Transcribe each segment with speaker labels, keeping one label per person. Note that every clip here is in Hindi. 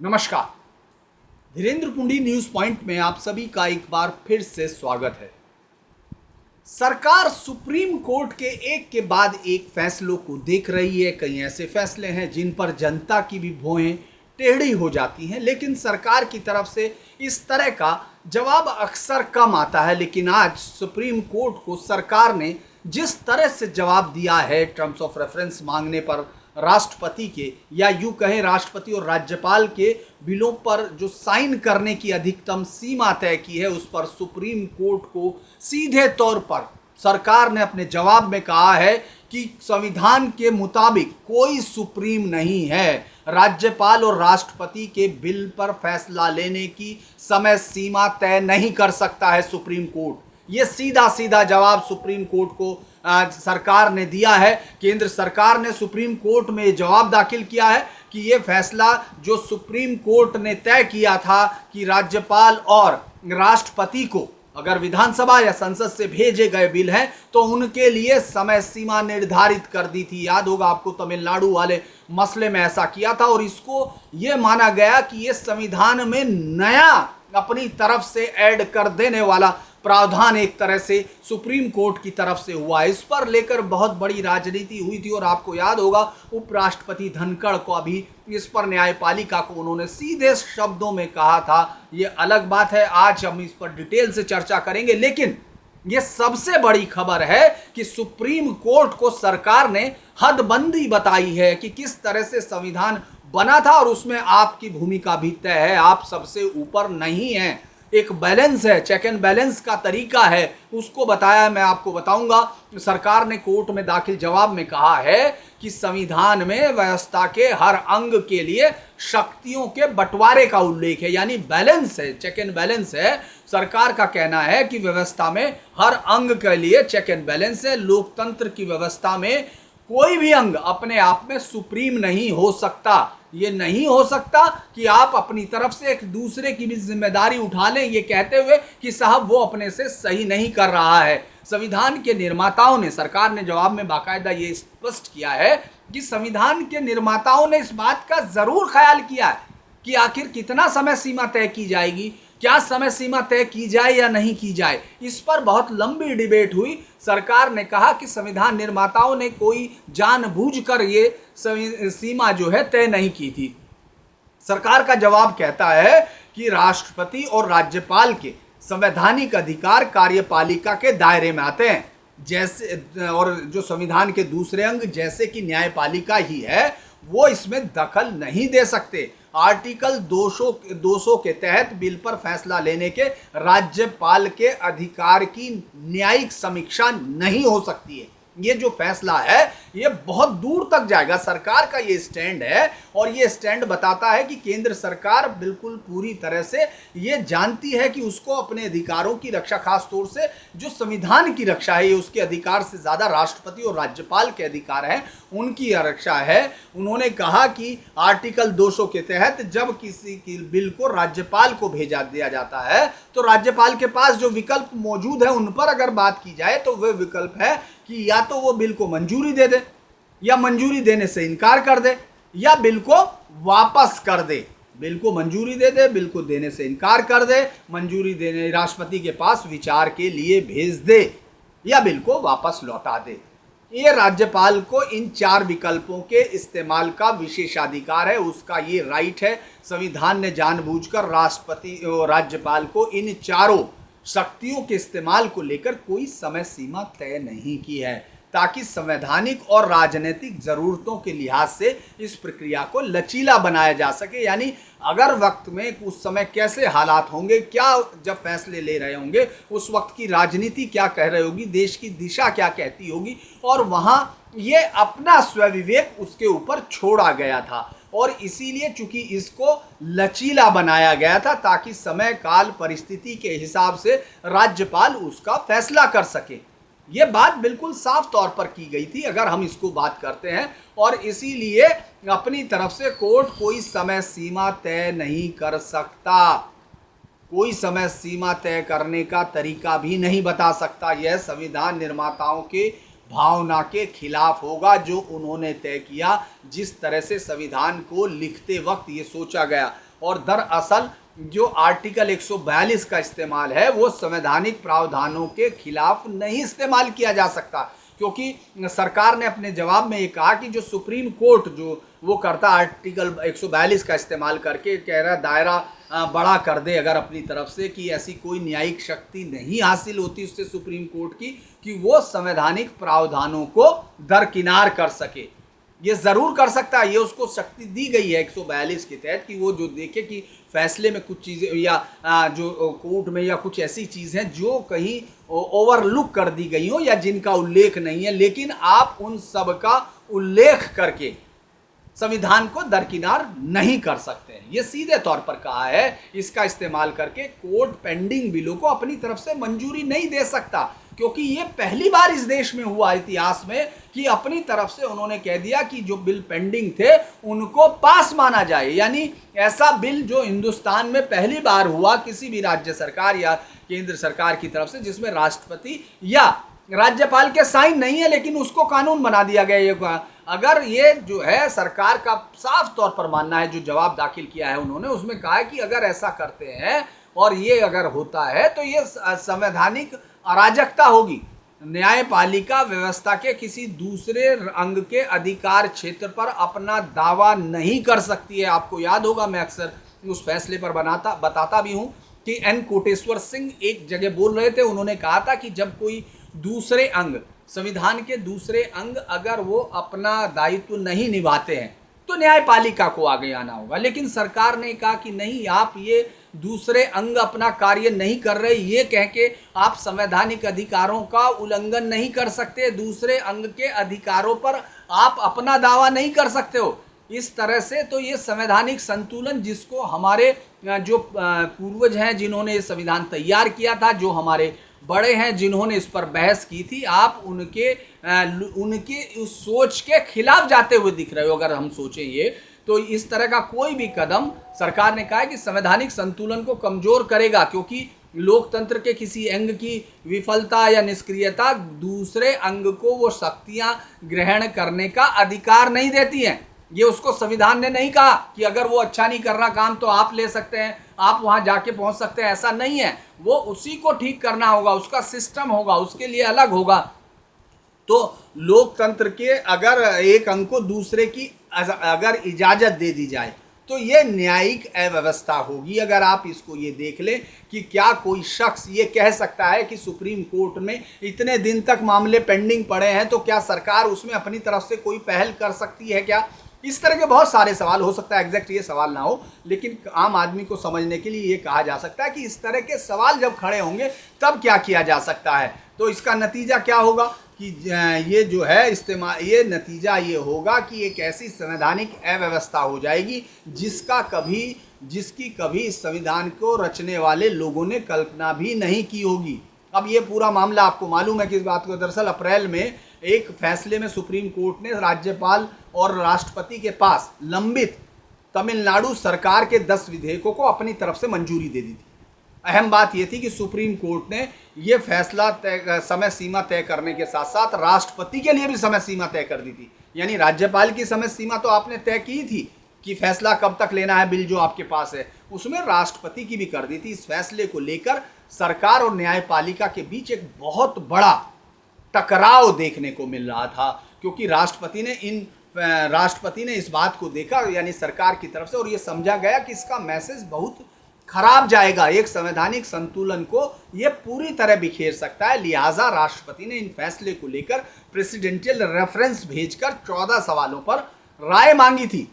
Speaker 1: नमस्कार। धीरेन्द्र पुंडी न्यूज पॉइंट में आप सभी का एक बार फिर से स्वागत है। सरकार सुप्रीम कोर्ट के एक के बाद एक फैसलों को देख रही है। कई ऐसे फैसले हैं जिन पर जनता की भी भौहें टेढ़ी हो जाती हैं, लेकिन सरकार की तरफ से इस तरह का जवाब अक्सर कम आता है। लेकिन आज सुप्रीम कोर्ट को सरकार ने जिस तरह से जवाब दिया है, टर्म्स ऑफ रेफरेंस मांगने पर राष्ट्रपति के, या यूं कहें राष्ट्रपति और राज्यपाल के बिलों पर जो साइन करने की अधिकतम सीमा तय की है, उस पर सुप्रीम कोर्ट को सीधे तौर पर सरकार ने अपने जवाब में कहा है कि संविधान के मुताबिक कोई सुप्रीम नहीं है। राज्यपाल और राष्ट्रपति के बिल पर फैसला लेने की समय सीमा तय नहीं कर सकता है सुप्रीम कोर्ट। ये सीधा सीधा जवाब सुप्रीम कोर्ट को सरकार ने दिया है। केंद्र सरकार ने सुप्रीम कोर्ट में जवाब दाखिल किया है कि ये फैसला जो सुप्रीम कोर्ट ने तय किया था कि राज्यपाल और राष्ट्रपति को अगर विधानसभा या संसद से भेजे गए बिल हैं तो उनके लिए समय सीमा निर्धारित कर दी थी। याद होगा आपको, तमिलनाडु वाले मसले में ऐसा किया था और इसको ये माना गया कि ये संविधान में नया अपनी तरफ से ऐड कर देने वाला प्रावधान एक तरह से सुप्रीम कोर्ट की तरफ से हुआ। इस पर लेकर बहुत बड़ी राजनीति हुई थी और आपको याद होगा उपराष्ट्रपति धनखड़ को अभी इस पर न्यायपालिका को उन्होंने सीधे शब्दों में कहा था। ये अलग बात है, आज हम इस पर डिटेल से चर्चा करेंगे। लेकिन ये सबसे बड़ी खबर है कि सुप्रीम कोर्ट को सरकार ने हदबंदी बताई है कि किस तरह से संविधान बना था और उसमें आपकी भूमिका भी तय है। आप सबसे ऊपर नहीं हैं। एक बैलेंस है, चेक एंड बैलेंस का तरीका है, उसको बताया मैं आपको बताऊंगा। सरकार ने कोर्ट में दाखिल जवाब में कहा है कि संविधान में व्यवस्था के हर अंग के लिए शक्तियों के बंटवारे का उल्लेख है, यानी बैलेंस है, चेक एंड बैलेंस है। सरकार का कहना है कि व्यवस्था में हर अंग के लिए चेक एंड बैलेंस है। लोकतंत्र की व्यवस्था में कोई भी अंग अपने आप में सुप्रीम नहीं हो सकता। ये नहीं हो सकता कि आप अपनी तरफ से एक दूसरे की भी जिम्मेदारी उठा लें, ये कहते हुए कि साहब वो अपने से सही नहीं कर रहा है। संविधान के निर्माताओं ने, सरकार ने जवाब में बाकायदा ये स्पष्ट किया है कि संविधान के निर्माताओं ने इस बात का जरूर ख्याल किया है कि आखिर कितना समय सीमा तय की जाएगी, क्या समय सीमा तय की जाए या नहीं की जाए। इस पर बहुत लंबी डिबेट हुई। सरकार ने कहा कि संविधान निर्माताओं ने कोई जानबूझकर ये सीमा जो है तय नहीं की थी। सरकार का जवाब कहता है कि राष्ट्रपति और राज्यपाल के संवैधानिक अधिकार कार्यपालिका के दायरे में आते हैं, जैसे और जो संविधान के दूसरे अंग जैसे कि न्यायपालिका ही है वो इसमें दखल नहीं दे सकते। आर्टिकल 200 के तहत बिल पर फैसला लेने के राज्यपाल के अधिकार की न्यायिक समीक्षा नहीं हो सकती है। ये जो फैसला है ये बहुत दूर तक जाएगा। सरकार का ये स्टैंड है और ये स्टैंड बताता है कि केंद्र सरकार बिल्कुल पूरी तरह से ये जानती है कि उसको अपने अधिकारों की रक्षा, खास तौर से जो संविधान की रक्षा है, ये उसके अधिकार से ज़्यादा राष्ट्रपति और राज्यपाल के अधिकार हैं, उनकी रक्षा है। उन्होंने कहा कि आर्टिकल 200 के तहत जब किसी की बिल को राज्यपाल को भेजा दिया जाता है तो राज्यपाल के पास जो विकल्प मौजूद है उन पर अगर बात की जाए तो वह विकल्प है कि या तो वो बिल को मंजूरी दे दे, या मंजूरी देने से इनकार कर दे, या बिल को वापस कर दे। बिल को मंजूरी दे दे, बिल को देने से इनकार कर दे, मंजूरी देने राष्ट्रपति के पास विचार के लिए भेज दे, या बिल को वापस लौटा दे। ये राज्यपाल को इन 4 विकल्पों के इस्तेमाल का विशेषाधिकार है, उसका ये राइट है। संविधान ने जानबूझकर राष्ट्रपति और राज्यपाल को इन चारों शक्तियों के इस्तेमाल को लेकर कोई समय सीमा तय नहीं की है, ताकि संवैधानिक और राजनीतिक जरूरतों के लिहाज से इस प्रक्रिया को लचीला बनाया जा सके। यानी अगर वक्त में उस समय कैसे हालात होंगे, क्या जब फैसले ले रहे होंगे उस वक्त की राजनीति क्या कह रही होगी, देश की दिशा क्या कहती होगी, और वहाँ ये अपना स्वविवेक उसके ऊपर छोड़ा गया था। और इसीलिए चूंकि इसको लचीला बनाया गया था ताकि समय काल परिस्थिति के हिसाब से राज्यपाल उसका फैसला कर सके। ये बात बिल्कुल साफ तौर पर की गई थी अगर हम इसको बात करते हैं, और इसीलिए अपनी तरफ से कोर्ट कोई समय सीमा तय नहीं कर सकता, कोई समय सीमा तय करने का तरीका भी नहीं बता सकता। यह संविधान निर्माताओं के भावना के खिलाफ होगा जो उन्होंने तय किया, जिस तरह से संविधान को लिखते वक्त ये सोचा गया। और दरअसल जो आर्टिकल 142 का इस्तेमाल है वो संवैधानिक प्रावधानों के खिलाफ नहीं इस्तेमाल किया जा सकता, क्योंकि सरकार ने अपने जवाब में ये कहा कि जो सुप्रीम कोर्ट जो वो करता आर्टिकल 142 का इस्तेमाल करके कह रहा दायरा बड़ा कर दे अगर अपनी तरफ से, कि ऐसी कोई न्यायिक शक्ति नहीं हासिल होती उससे सुप्रीम कोर्ट की कि वो संवैधानिक प्रावधानों को दरकिनार कर सके। ये ज़रूर कर सकता है, ये उसको शक्ति दी गई है 142 के तहत कि वो जो देखे कि फैसले में कुछ चीज़ें या जो कोर्ट में या कुछ ऐसी चीज़ हैं जो कहीं ओवरलुक कर दी गई हो या जिनका उल्लेख नहीं है, लेकिन आप उन सब का उल्लेख करके संविधान को दरकिनार नहीं कर सकते हैं। ये सीधे तौर पर कहा है। इसका इस्तेमाल करके कोर्ट पेंडिंग बिलों को अपनी तरफ से मंजूरी नहीं दे सकता, क्योंकि ये पहली बार इस देश में हुआ इतिहास में कि अपनी तरफ से उन्होंने कह दिया कि जो बिल पेंडिंग थे उनको पास माना जाए। यानी ऐसा बिल जो हिंदुस्तान में पहली बार हुआ किसी भी राज्य सरकार या केंद्र सरकार की तरफ से जिसमें राष्ट्रपति या राज्यपाल के साइन नहीं है, लेकिन उसको कानून बना दिया गया। ये अगर ये जो है सरकार का साफ तौर पर मानना है, जो जवाब दाखिल किया है उन्होंने उसमें कहा है कि अगर ऐसा करते हैं और ये अगर होता है तो ये संवैधानिक अराजकता होगी। न्यायपालिका व्यवस्था के किसी दूसरे अंग के अधिकार क्षेत्र पर अपना दावा नहीं कर सकती है। आपको याद होगा, मैं अक्सर उस फैसले पर बताता भी हूँ कि एन कोटेश्वर सिंह एक जगह बोल रहे थे। उन्होंने कहा था कि जब कोई दूसरे अंग, संविधान के दूसरे अंग अगर वो अपना दायित्व नहीं निभाते हैं तो न्यायपालिका को आगे आना होगा। लेकिन सरकार ने कहा कि नहीं, आप ये दूसरे अंग अपना कार्य नहीं कर रहे, ये कह के आप संवैधानिक अधिकारों का उल्लंघन नहीं कर सकते, दूसरे अंग के अधिकारों पर आप अपना दावा नहीं कर सकते हो। इस तरह से तो ये संवैधानिक संतुलन जिसको हमारे जो पूर्वज हैं जिन्होंने ये संविधान तैयार किया था, जो हमारे बड़े हैं जिन्होंने इस पर बहस की थी, आप उनके उस सोच के खिलाफ जाते हुए दिख रहे हो। अगर हम सोचें ये तो इस तरह का कोई भी कदम सरकार ने कहा है कि संवैधानिक संतुलन को कमजोर करेगा, क्योंकि लोकतंत्र के किसी अंग की विफलता या निष्क्रियता दूसरे अंग को वो शक्तियां ग्रहण करने का अधिकार नहीं देती हैं। ये उसको संविधान ने नहीं कहा कि अगर वो अच्छा नहीं कर रहा काम तो आप ले सकते हैं, आप वहां जाके पहुंच सकते हैं, ऐसा नहीं है। वो उसी को ठीक करना होगा, उसका सिस्टम होगा, उसके लिए अलग होगा। तो लोकतंत्र के अगर एक अंग को दूसरे की अगर इजाजत दे दी जाए तो ये न्यायिक अव्यवस्था होगी। अगर आप इसको ये देख लें कि क्या कोई शख्स ये कह सकता है कि सुप्रीम कोर्ट में इतने दिन तक मामले पेंडिंग पड़े हैं तो क्या सरकार उसमें अपनी तरफ से कोई पहल कर सकती है क्या? इस तरह के बहुत सारे सवाल हो सकता है, एग्जैक्ट ये सवाल ना हो, लेकिन आम आदमी को समझने के लिए ये कहा जा सकता है कि इस तरह के सवाल जब खड़े होंगे तब क्या किया जा सकता है। तो इसका नतीजा क्या होगा कि ये जो है ये नतीजा ये होगा कि एक ऐसी संवैधानिक अव्यवस्था हो जाएगी जिसकी कभी इस संविधान को रचने वाले लोगों ने कल्पना भी नहीं की होगी। अब ये पूरा मामला आपको मालूम है कि इस बात को, दरअसल अप्रैल में एक फैसले में सुप्रीम कोर्ट ने राज्यपाल और राष्ट्रपति के पास लंबित तमिलनाडु सरकार के 10 विधेयकों को अपनी तरफ से मंजूरी दे दी थी। अहम बात यह थी कि सुप्रीम कोर्ट ने यह फैसला समय सीमा तय करने के साथ साथ राष्ट्रपति के लिए भी समय सीमा तय कर दी थी। यानी राज्यपाल की समय सीमा तो आपने तय की थी कि फैसला कब तक लेना है बिल जो आपके पास है, उसमें राष्ट्रपति की भी कर दी थी। इस फैसले को लेकर सरकार और न्यायपालिका के बीच एक बहुत बड़ा टकराव देखने को मिल रहा था, क्योंकि राष्ट्रपति ने इस बात को देखा, यानी सरकार की तरफ से, और ये समझा गया कि इसका मैसेज बहुत खराब जाएगा, एक संवैधानिक संतुलन को ये पूरी तरह बिखेर सकता है। लिहाजा राष्ट्रपति ने इन फैसले को लेकर प्रेसिडेंशियल रेफरेंस भेजकर 14 सवालों पर राय मांगी थी,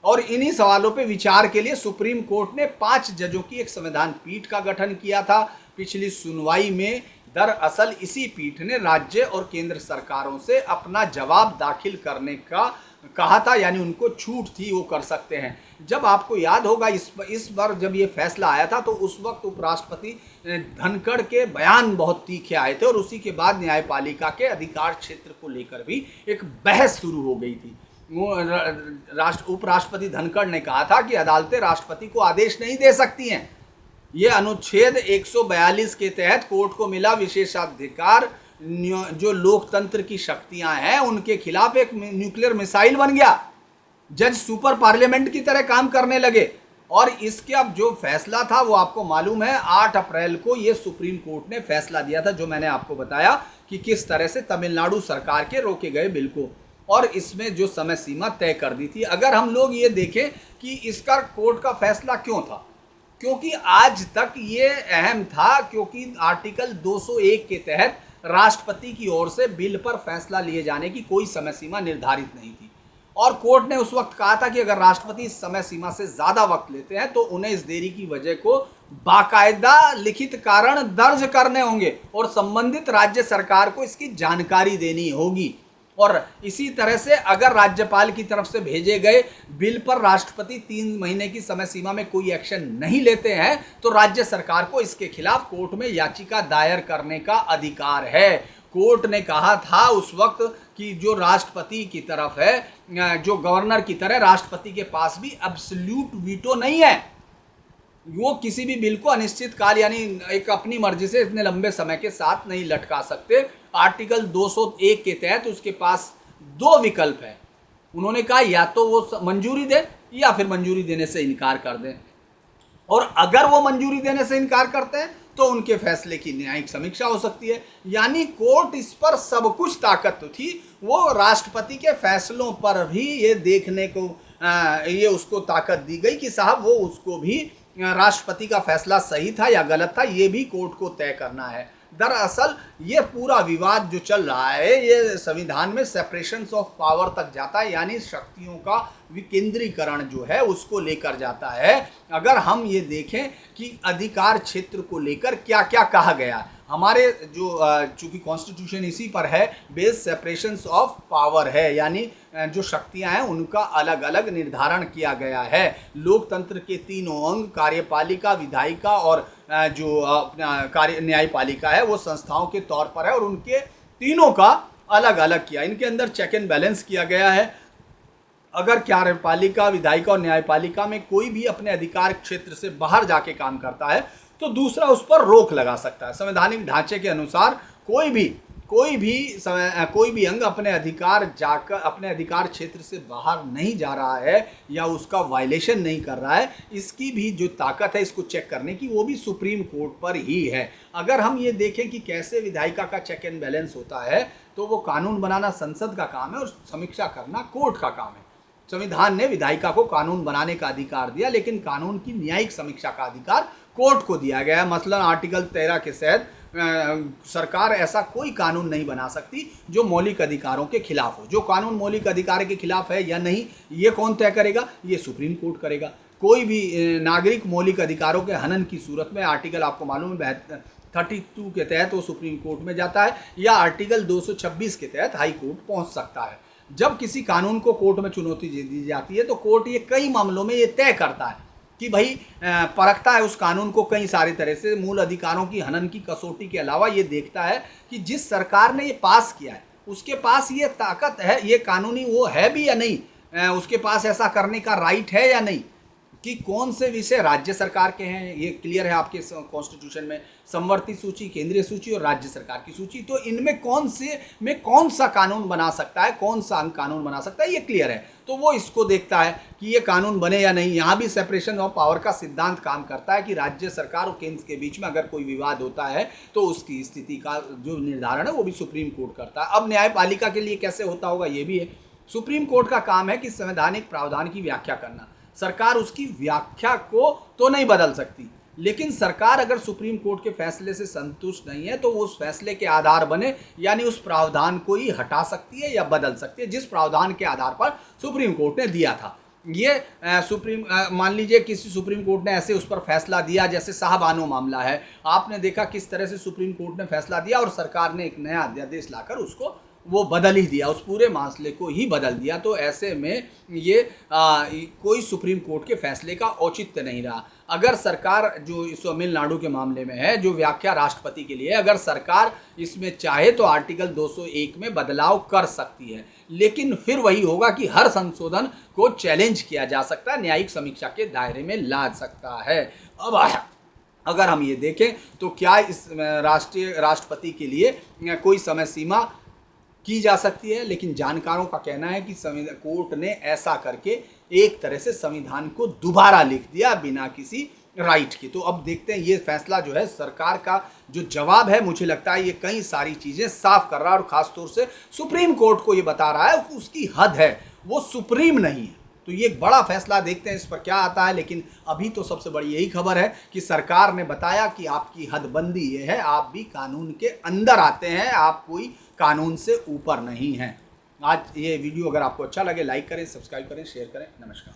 Speaker 1: और इन्हीं सवालों पर विचार के लिए सुप्रीम कोर्ट ने 5 जजों की एक संविधान पीठ का गठन किया था। पिछली सुनवाई में दरअसल इसी पीठ ने राज्य और केंद्र सरकारों से अपना जवाब दाखिल करने का कहा था, यानी उनको छूट थी, वो कर सकते हैं। जब आपको याद होगा इस बार जब ये फैसला आया था तो उस वक्त उपराष्ट्रपति धनखड़ के बयान बहुत तीखे आए थे, और उसी के बाद न्यायपालिका के अधिकार क्षेत्र को लेकर भी एक बहस शुरू हो गई थी। उपराष्ट्रपति धनखड़ ने कहा था कि अदालतें राष्ट्रपति को आदेश नहीं दे सकती हैं। ये अनुच्छेद 142 के तहत कोर्ट को मिला विशेषाधिकार जो लोकतंत्र की शक्तियां हैं उनके खिलाफ एक न्यूक्लियर मिसाइल बन गया। जज सुपर पार्लियामेंट की तरह काम करने लगे। और इसके अब जो फैसला था वो आपको मालूम है 8 अप्रैल को ये सुप्रीम कोर्ट ने फैसला दिया था, जो मैंने आपको बताया कि किस तरह से तमिलनाडु सरकार के रोके गए बिल को, और इसमें जो समय सीमा तय कर दी थी। अगर हम लोग ये देखें कि इसका कोर्ट का फैसला क्यों था, क्योंकि आज तक ये अहम था, क्योंकि आर्टिकल 201 के तहत राष्ट्रपति की ओर से बिल पर फैसला लिए जाने की कोई समय सीमा निर्धारित नहीं थी, और कोर्ट ने उस वक्त कहा था कि अगर राष्ट्रपति इस समय सीमा से ज़्यादा वक्त लेते हैं तो उन्हें इस देरी की वजह को बाकायदा लिखित कारण दर्ज करने होंगे और संबंधित राज्य सरकार को इसकी जानकारी देनी होगी। और इसी तरह से अगर राज्यपाल की तरफ से भेजे गए बिल पर राष्ट्रपति 3 महीने की समय सीमा में कोई एक्शन नहीं लेते हैं तो राज्य सरकार को इसके खिलाफ कोर्ट में याचिका दायर करने का अधिकार है। कोर्ट ने कहा था उस वक्त कि जो राष्ट्रपति की तरफ है, जो गवर्नर की तरह राष्ट्रपति के पास भी एब्सोल्यूट वीटो नहीं है, वो किसी भी बिल को अनिश्चित काल यानी एक अपनी मर्जी से इतने लंबे समय के साथ नहीं लटका सकते। आर्टिकल 201 के तहत उसके पास 2 विकल्प है। उन्होंने कहा या तो वो मंजूरी दे या फिर मंजूरी देने से इनकार कर दें, और अगर वो मंजूरी देने से इनकार करते हैं तो उनके फैसले की न्यायिक समीक्षा हो सकती है। यानी कोर्ट इस पर सब कुछ ताकत तो थी, वो राष्ट्रपति के फैसलों पर भी ये देखने को ये उसको ताकत दी गई कि साहब वो उसको भी राष्ट्रपति का फैसला सही था या गलत था, ये भी कोर्ट को तय करना है। दरअसल ये पूरा विवाद जो चल रहा है ये संविधान में सेपरेशन ऑफ पावर तक जाता है, यानी शक्तियों का विकेंद्रीकरण जो है उसको लेकर जाता है। अगर हम ये देखें कि अधिकार क्षेत्र को लेकर क्या क्या कहा गया, हमारे जो चूंकि कॉन्स्टिट्यूशन इसी पर है, बेस सेपरेशन ऑफ पावर है, यानी जो शक्तियां हैं उनका अलग अलग निर्धारण किया गया है। लोकतंत्र के 3 अंग कार्यपालिका, विधायिका और जो कार्य न्यायपालिका है वो संस्थाओं के तौर पर है, और उनके तीनों का अलग अलग किया, इनके अंदर चेक एंड बैलेंस किया गया है। अगर कार्यपालिका, विधायिका और न्यायपालिका में कोई भी अपने अधिकार क्षेत्र से बाहर जाके काम करता है तो दूसरा उस पर रोक लगा सकता है। संवैधानिक ढांचे के अनुसार कोई भी अंग अपने अधिकार क्षेत्र से बाहर नहीं जा रहा है या उसका वायलेशन नहीं कर रहा है, इसकी भी जो ताकत है इसको चेक करने की वो भी सुप्रीम कोर्ट पर ही है। अगर हम ये देखें कि कैसे विधायिका का चेक एंड बैलेंस होता है तो वो कानून बनाना संसद का काम है और समीक्षा करना कोर्ट का काम है। संविधान ने विधायिका को कानून बनाने का अधिकार दिया, लेकिन कानून की न्यायिक समीक्षा का अधिकार कोर्ट को दिया गया है। मसलन आर्टिकल 13 के तहत सरकार ऐसा कोई कानून नहीं बना सकती जो मौलिक अधिकारों के खिलाफ हो। जो कानून मौलिक अधिकार के खिलाफ है या नहीं ये कौन तय करेगा, ये सुप्रीम कोर्ट करेगा। कोई भी नागरिक मौलिक अधिकारों के हनन की सूरत में आर्टिकल आपको मालूम है 32 के तहत वो सुप्रीम कोर्ट में जाता है, या आर्टिकल 226 के तहत हाई कोर्ट पहुंच सकता है। जब किसी कानून को कोर्ट में चुनौती दी जाती है तो कोर्ट ये कई मामलों में ये तय करता है कि भाई परखता है उस कानून को कई सारी तरह से। मूल अधिकारों की हनन की कसौटी के अलावा ये देखता है कि जिस सरकार ने ये पास किया है उसके पास ये ताकत है, ये कानूनी वो है भी या नहीं, उसके पास ऐसा करने का राइट है या नहीं, कि कौन से विषय राज्य सरकार के हैं, ये क्लियर है आपके कॉन्स्टिट्यूशन में, समवर्ती सूची, केंद्रीय सूची और राज्य सरकार की सूची। तो इनमें कौन सा कानून बना सकता है, कौन सा अंग कानून बना सकता है, ये क्लियर है। तो वो इसको देखता है कि ये कानून बने या नहीं। यहाँ भी सेपरेशन ऑफ पावर का सिद्धांत काम करता है कि राज्य सरकार और केंद्र के बीच में अगर कोई विवाद होता है तो उसकी स्थिति का जो निर्धारण है वो भी सुप्रीम कोर्ट करता है। अब न्यायपालिका के लिए कैसे होता होगा ये भी है। सुप्रीम कोर्ट का काम है कि संवैधानिक प्रावधान की व्याख्या करना। सरकार उसकी व्याख्या को तो नहीं बदल सकती, लेकिन सरकार अगर सुप्रीम कोर्ट के फैसले से संतुष्ट नहीं है तो वो उस फैसले के आधार बने, यानी उस प्रावधान को ही हटा सकती है या बदल सकती है जिस प्रावधान के आधार पर सुप्रीम कोर्ट ने दिया था। ये मान लीजिए किसी सुप्रीम कोर्ट ने ऐसे उस पर फैसला दिया, जैसे साहबानो मामला है, आपने देखा किस तरह से सुप्रीम कोर्ट ने फैसला दिया और सरकार ने एक नया अध्यादेश लाकर उसको वो बदल ही दिया, उस पूरे मामले को ही बदल दिया। तो ऐसे में ये कोई सुप्रीम कोर्ट के फैसले का औचित्य नहीं रहा। अगर सरकार जो इस तमिलनाडु के मामले में है, जो व्याख्या राष्ट्रपति के लिए, अगर सरकार इसमें चाहे तो आर्टिकल 201 में बदलाव कर सकती है, लेकिन फिर वही होगा कि हर संशोधन को चैलेंज किया जा सकता है, न्यायिक समीक्षा के दायरे में ला सकता है। अब अगर हम ये देखें तो क्या इस राष्ट्रपति के लिए कोई समय सीमा की जा सकती है, लेकिन जानकारों का कहना है कि कोर्ट ने ऐसा करके एक तरह से संविधान को दोबारा लिख दिया बिना किसी राइट के। तो अब देखते हैं ये फैसला जो है सरकार का जो जवाब है, मुझे लगता है ये कई सारी चीज़ें साफ कर रहा है और ख़ासतौर से सुप्रीम कोर्ट को ये बता रहा है उसकी हद है, वो सुप्रीम नहीं है। तो ये एक बड़ा फैसला, देखते हैं इस पर क्या आता है। लेकिन अभी तो सबसे बड़ी यही खबर है कि सरकार ने बताया कि आपकी हदबंदी ये है, आप भी कानून के अंदर आते हैं, आप कोई कानून से ऊपर नहीं हैं। आज ये वीडियो अगर आपको अच्छा लगे लाइक करें, सब्सक्राइब करें, शेयर करें। नमस्कार।